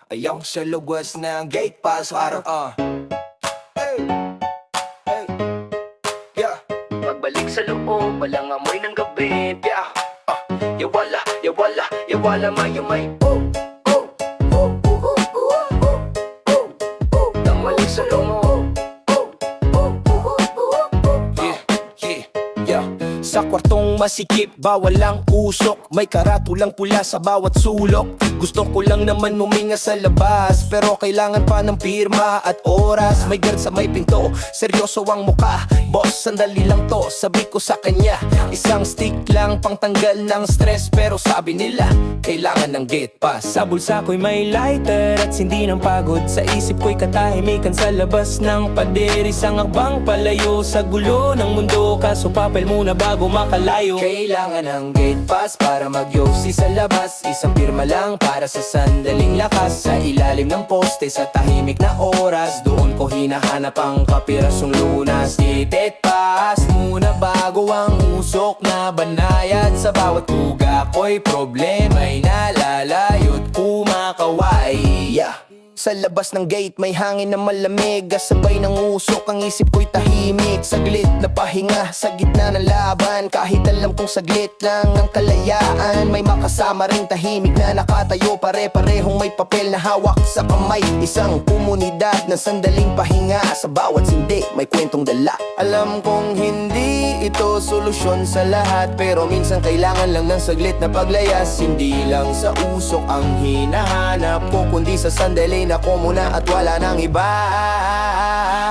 Ayaw sa lugwas ng gate pass para hey, hey, yeah. Pagbalik sa loob, walang amoy ng gabi, yeah. Yawala, yawala, yawala, may Tamalik sa loob, yeah. Sa kwartong masikip, bawal ang usok. May karatulang pula sa bawat sulok. Gusto ko lang naman huminga sa labas, pero kailangan pa ng pirma at oras. May guard sa may pinto, seryoso ang muka. Boss, sandali lang to, sabi ko sa kanya. Isang stick lang pang tanggal ng stress, pero sabi nila, kailangan ng gate pass. Sa bulsa ko'y may lighter at sindi ng pagod. Sa isip ko'y katahimikan sa labas ng pader. Isang akbang palayo sa gulo ng mundo, kaso papel muna bago makalayo. Kailangan ng gate pass para magyosi sa labas. Isang pirma lang para sa sandaling lakas. Sa ilalim ng poste sa tahimik na oras, doon ko hinahanap ang kapirasong lunas. Gate pass muna bago ang usok na banayad. Sa bawat tuga ko'y problema'y nalalayot kumakaway, yeah. Sa labas ng gate may hangin na malamig, kasabay ng usok ang isip ko'y tahimik. Saglit na pahinga sa gitna ng laban, kahit alam kong saglit lang ang kalayaan. May makasama ring tahimik na nakatayo, pare-parehong may papel na hawak sa kamay. Isang komunidad na sandaling pahinga, sa bawat sindi may kwentong dala. Alam kong hindi ito solusyon sa lahat, pero minsan kailangan lang ng saglit na paglayas. Hindi lang sa usok ang hinahanap ko, kundi sa sandali na ko muna at wala nang iba.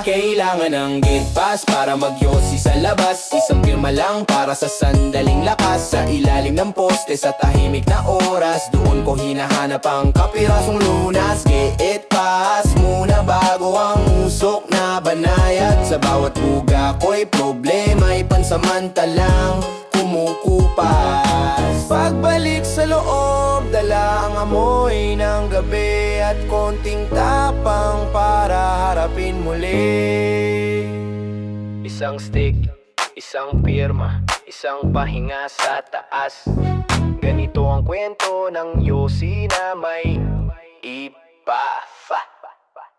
Kailangan ng gate pass para magyosi sa labas. Isang pirma lang para sa sandaling lakas. Sa ilalim ng poste sa tahimik na oras, doon ko hinahanap ang kapirasong lunas. Gate pass muna bago ang usok na banayad. Sa bawat buga ko'y problema'y pansamantalang kumukupas. Pagbalik sa loob, dala ang amoy ng gabi at konting tapang para harapin muli. Isang stick, isang pirma, isang pahinga sa taas. Ganito ang kwento ng yosi na may iba.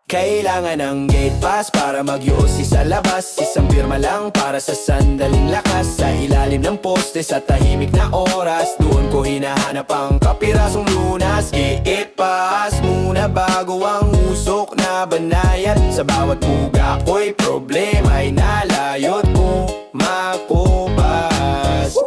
Kailangan ng gate pass para magyosi sa labas. Isang pirma lang para sa sandaling lakas. Sa ilalim ng poste sa tahimik na oras, doon ko hinahanap ang kapirasong lunas. Gate pass muna bago ang usok na banayad. Sa bawat buga ko'y problema'y nalayot ko makupas.